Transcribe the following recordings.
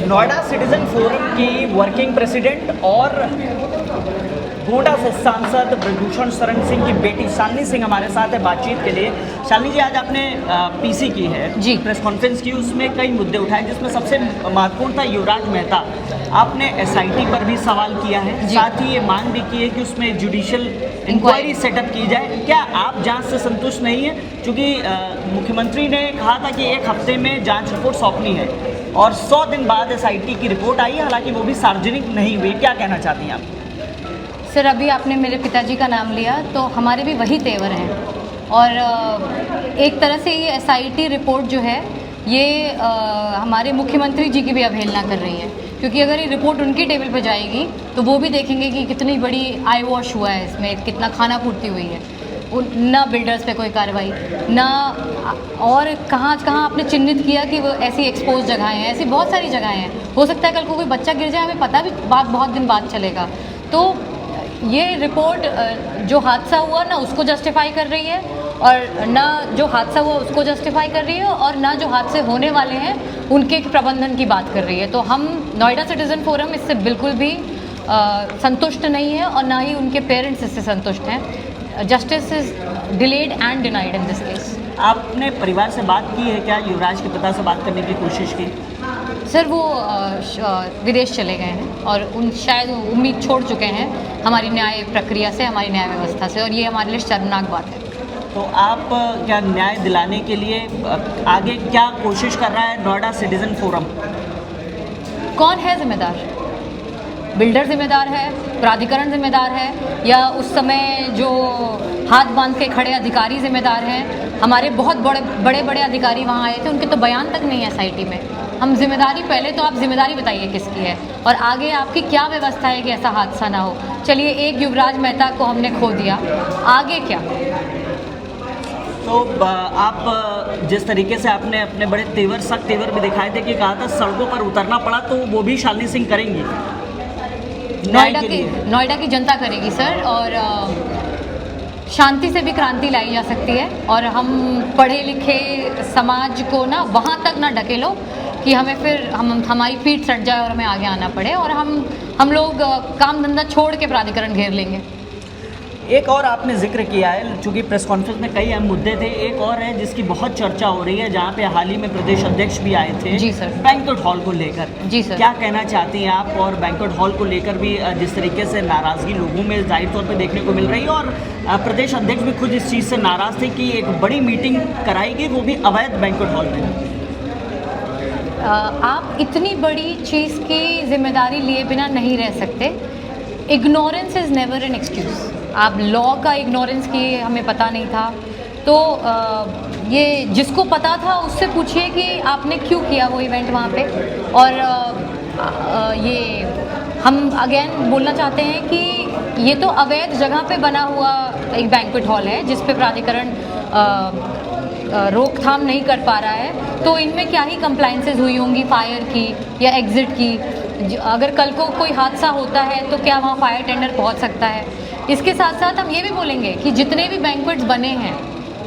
Noida citizen forum की working president और गोंडा से सांसद ब्रजभूषण शरण सिंह की बेटी शालिनी सिंह हमारे साथ है बातचीत के लिए। शालिनी जी, आज आपने पीसी की है जी, प्रेस कॉन्फ्रेंस की, उसमें कई मुद्दे उठाए जिसमें सबसे महत्वपूर्ण था युवराज मेहता। आपने एसआईटी पर भी सवाल किया है, साथ ही ये मांग भी की है कि उसमें जुडिशियल इंक्वायरी सेटअप की जाए। क्या आप जांच से संतुष्ट नहीं है? क्योंकि मुख्यमंत्री ने कहा था कि 1 हफ्ते में जांच रिपोर्ट सौंपनी है और 100 दिन बाद एसआईटी की रिपोर्ट आई है, हालांकि वो भी सार्वजनिक नहीं हुई। क्या कहना चाहती हैं आप? सर, अभी आपने मेरे पिताजी का नाम लिया तो हमारे भी वही तेवर हैं और एक तरह से ये एसआईटी रिपोर्ट जो है ये हमारे मुख्यमंत्री जी की भी अवहेलना कर रही है, क्योंकि अगर ये रिपोर्ट उनकी टेबल पर जाएगी तो वो भी देखेंगे कि कितनी बड़ी आई वॉश हुआ है, इसमें कितना खाना पूर्ति हुई है। ना बिल्डर्स पे कोई कार्रवाई, ना और कहाँ आपने चिन्हित किया कि वो ऐसी एक्सपोज जगहें हैं, ऐसी बहुत सारी जगहें हैं। हो सकता है कल को कोई बच्चा गिर जाए, हमें पता भी बहुत दिन बाद चलेगा। तो ये रिपोर्ट जो हादसा हुआ ना उसको जस्टिफाई कर रही है और ना जो हादसा हुआ उसको जस्टिफाई कर रही है और ना जो हादसे होने वाले हैं उनके प्रबंधन की बात कर रही है। तो हम नोएडा सिटीजन फोरम इससे बिल्कुल भी संतुष्ट नहीं है और ना ही उनके पेरेंट्स इससे संतुष्ट हैं। Justice is delayed and denied in this case. आपने परिवार से बात की है क्या? युवराज के पिता से बात करने की कोशिश की? सर, वो विदेश चले गए हैं और शायद उम्मीद छोड़ चुके हैं हमारी न्याय प्रक्रिया से, हमारी न्याय व्यवस्था से, और ये हमारे लिए शर्मनाक बात है। तो आप क्या न्याय दिलाने के लिए आगे क्या कोशिश कर रहा है नोएडा सिटीजन फोरम? कौन है जिम्मेदार? बिल्डर जिम्मेदार है, प्राधिकरण जिम्मेदार है, या उस समय जो हाथ बांध के खड़े अधिकारी जिम्मेदार हैं? हमारे बहुत बड़े अधिकारी वहाँ आए थे, उनके तो बयान तक नहीं है एसआईटी में। हम जिम्मेदारी, पहले तो आप जिम्मेदारी बताइए किसकी है और आगे आपकी क्या व्यवस्था है कि ऐसा हादसा ना हो। चलिए, एक युवराज मेहता को हमने खो दिया, आगे क्या? तो आप जिस तरीके से आपने अपने बड़े सख्त तेवर भी दिखाए थे कि कहा था सड़कों पर उतरना पड़ा, तो वो भी शालिनी सिंह करेंगी? नोएडा की जनता करेगी सर, और शांति से भी क्रांति लाई जा सकती है। और हम पढ़े लिखे समाज को ना वहाँ तक ना ढकेलो कि हमें फिर हमारी पीठ सट जाए और हमें आगे आना पड़े और हम लोग काम धंधा छोड़ के प्राधिकरण घेर लेंगे। एक और आपने जिक्र किया है, चूँकि प्रेस कॉन्फ्रेंस में कई अहम मुद्दे थे, एक और है जिसकी बहुत चर्चा हो रही है, जहाँ पे हाल ही में प्रदेश अध्यक्ष भी आए थे। जी सर। बैंक्वेट हॉल को लेकर। जी सर। क्या कहना चाहती हैं आप? और बैंक्वेट हॉल को लेकर भी जिस तरीके से नाराज़गी लोगों में जाहिर तौर पर देखने को मिल रही है, और प्रदेश अध्यक्ष भी खुद इस चीज़ से नाराज़ थे कि एक बड़ी मीटिंग कराई गई, वो भी अवैध बैंक्वेट हॉल में। आप इतनी बड़ी चीज़ की जिम्मेदारी लिए बिना नहीं रह सकते। Ignorance is never an excuse. आप लॉ का इग्नोरेंस किए, हमें पता नहीं था, तो ये जिसको पता था उससे पूछिए कि आपने क्यों किया वो इवेंट वहाँ पे। और ये हम अगेन बोलना चाहते हैं कि ये तो अवैध जगह पे बना हुआ एक बैंक्वेट हॉल है जिस पे प्राधिकरण रोकथाम नहीं कर पा रहा है, तो इनमें क्या ही कंप्लाइंसेस हुई होंगी फायर की या एग्ज़िट की। अगर कल को कोई हादसा होता है तो क्या वहाँ फायर टेंडर पहुँच सकता है? इसके साथ साथ हम ये भी बोलेंगे कि जितने भी बैंक्वेट्स बने हैं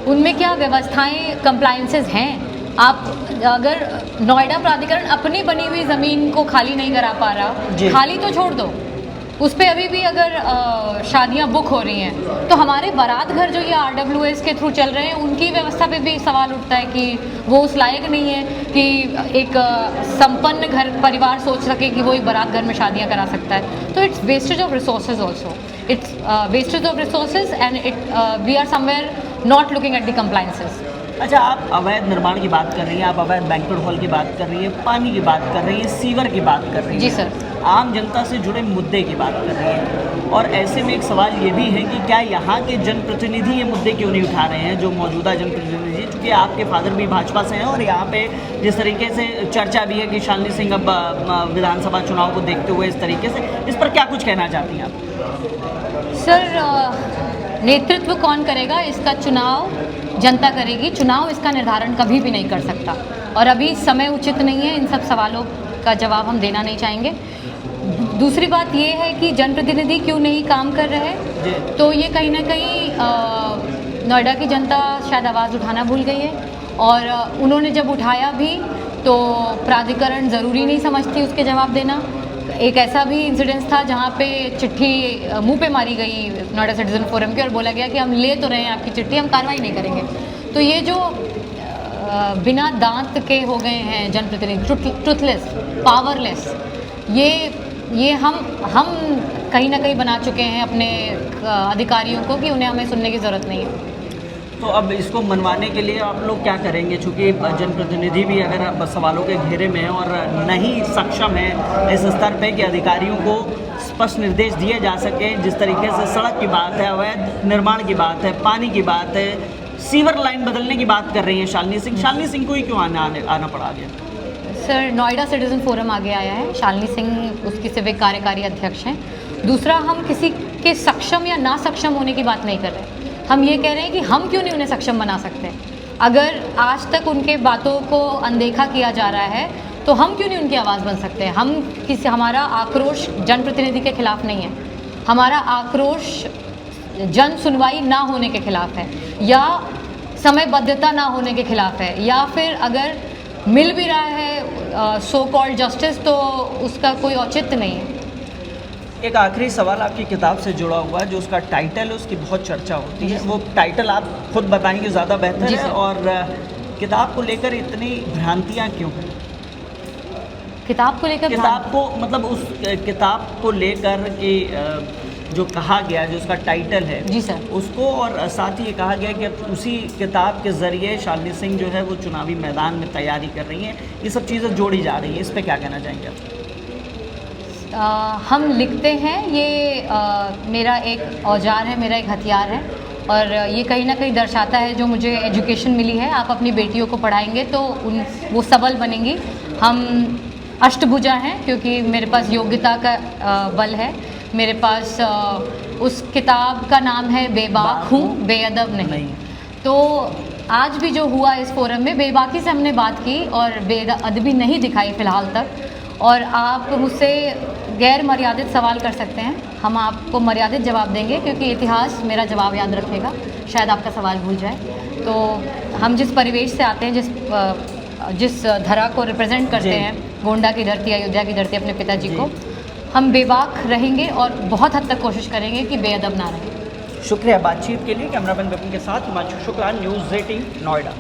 उनमें क्या व्यवस्थाएं, कंप्लाइंसेस हैं? आप अगर नोएडा प्राधिकरण अपनी बनी हुई ज़मीन को खाली नहीं करा पा रहा, खाली तो छोड़ दो, उस पर अभी भी अगर शादियां बुक हो रही हैं, तो हमारे बारात घर जो ये RWS के थ्रू चल रहे हैं उनकी व्यवस्था पे भी सवाल उठता है कि वो उस लायक नहीं है कि एक संपन्न घर परिवार सोच सके कि वो एक बारात घर में शादियां करा सकता है। तो it's wastage of resources also, it's wastage of resources and we are somewhere not looking at the compliances. अच्छा, आप अवैध निर्माण की बात कर रही हैं, आप अवैध बैंक्वेट हॉल की बात कर रही हैं, पानी की बात कर रही हैं, सीवर की बात कर रही हैं। जी सर। आम जनता से जुड़े मुद्दे की बात कर रही हैं, और ऐसे में एक सवाल ये भी है कि क्या यहाँ के जनप्रतिनिधि ये मुद्दे क्यों नहीं उठा रहे हैं? जो मौजूदा जनप्रतिनिधि, चूँकि आपके फादर भी भाजपा से हैं और यहाँ पे जिस तरीके से चर्चा भी है कि शालिनी सिंह अब विधानसभा चुनाव को देखते हुए इस तरीके से, इस पर क्या कुछ कहना चाहती हैं आप? सर, नेतृत्व कौन करेगा इसका चुनाव जनता करेगी। चुनाव इसका निर्धारण कभी भी नहीं कर सकता, और अभी समय उचित नहीं है, इन सब सवालों का जवाब हम देना नहीं चाहेंगे। दूसरी बात ये है कि जनप्रतिनिधि क्यों नहीं काम कर रहे, तो ये कहीं ना कहीं नोएडा की जनता शायद आवाज़ उठाना भूल गई है, और उन्होंने जब उठाया भी तो प्राधिकरण ज़रूरी नहीं समझती उसके जवाब देना। एक ऐसा भी इंसिडेंस था जहाँ पे चिट्ठी मुंह पे मारी गई नोएडा सिटीजन फोरम की और बोला गया कि हम ले तो रहे हैं आपकी चिट्ठी, हम कार्रवाई नहीं करेंगे। तो ये जो बिना दांत के हो गए हैं जनप्रतिनिधि, ट्रुथलेस, पावरलेस, ये हम कहीं ना कहीं बना चुके हैं अपने अधिकारियों को कि उन्हें हमें सुनने की ज़रूरत नहीं है। तो अब इसको मनवाने के लिए आप लोग क्या करेंगे? चूँकि जनप्रतिनिधि भी अगर सवालों के घेरे में है और नहीं सक्षम है इस स्तर पे कि अधिकारियों को स्पष्ट निर्देश दिए जा सके, जिस तरीके से सड़क की बात है, अवैध निर्माण की बात है, पानी की बात है, सीवर लाइन बदलने की बात कर रही है शालिनी सिंह को ही क्यों आना पड़ा आगे? सर, नोएडा सिटीजन फोरम आगे आया है, शालिनी सिंह उसकी सिविक कार्यकारी अध्यक्ष हैं। दूसरा, हम किसी के सक्षम या ना सक्षम होने की बात नहीं कर रहे, हम ये कह रहे हैं कि हम क्यों नहीं उन्हें सक्षम बना सकते। अगर आज तक उनके बातों को अनदेखा किया जा रहा है तो हम क्यों नहीं उनकी आवाज़ बन सकते। हमारा आक्रोश जनप्रतिनिधि के खिलाफ नहीं है, हमारा आक्रोश जन सुनवाई ना होने के खिलाफ है, या समयबद्धता ना होने के खिलाफ है, या फिर अगर मिल भी रहा है सो कॉल्ड जस्टिस तो उसका कोई औचित्य नहीं है। एक आखिरी सवाल आपकी किताब से जुड़ा हुआ है, जो उसका टाइटल है उसकी बहुत चर्चा होती है, वो टाइटल आप खुद बताएंगे ज़्यादा बेहतर है, और किताब को लेकर इतनी भ्रांतियाँ क्यों हैं? किताब को लेकर किताब को मतलब उस किताब को लेकर कि जो कहा गया, जो उसका टाइटल है जी सर, उसको, और साथ ही ये कहा गया कि अब उसी किताब के ज़रिए शालिनी सिंह जो है वो चुनावी मैदान में तैयारी कर रही हैं, ये सब चीज़ें जोड़ी जा रही हैं, इस पर क्या कहना चाहेंगे आप? हम लिखते हैं, ये मेरा एक औजार है, मेरा एक हथियार है, और ये कहीं ना कहीं दर्शाता है जो मुझे एजुकेशन मिली है। आप अपनी बेटियों को पढ़ाएंगे तो वो सबल बनेंगी। हम अष्टभुजा हैं क्योंकि मेरे पास योग्यता का बल है, मेरे पास उस किताब का नाम है बेबाक हूँ, बेअदब नहीं। तो आज भी जो हुआ इस फोरम में, बेबाकी से हमने बात की और बेअदबी नहीं दिखाई फ़िलहाल तक, और आप मुझसे गैर मर्यादित सवाल कर सकते हैं, हम आपको मर्यादित जवाब देंगे क्योंकि इतिहास मेरा जवाब याद रखेगा, शायद आपका सवाल भूल जाए। तो हम जिस परिवेश से आते हैं, जिस धरा को रिप्रेजेंट करते हैं, गोंडा की धरती, अयोध्या की धरती, अपने पिताजी को, हम बेबाक रहेंगे और बहुत हद तक कोशिश करेंगे कि बेअदब ना रहें। शुक्रिया बातचीत के लिए। कैमरामैन विपिन के साथ हिमांशु शुक्ला, न्यूज़ 18 नोएडा।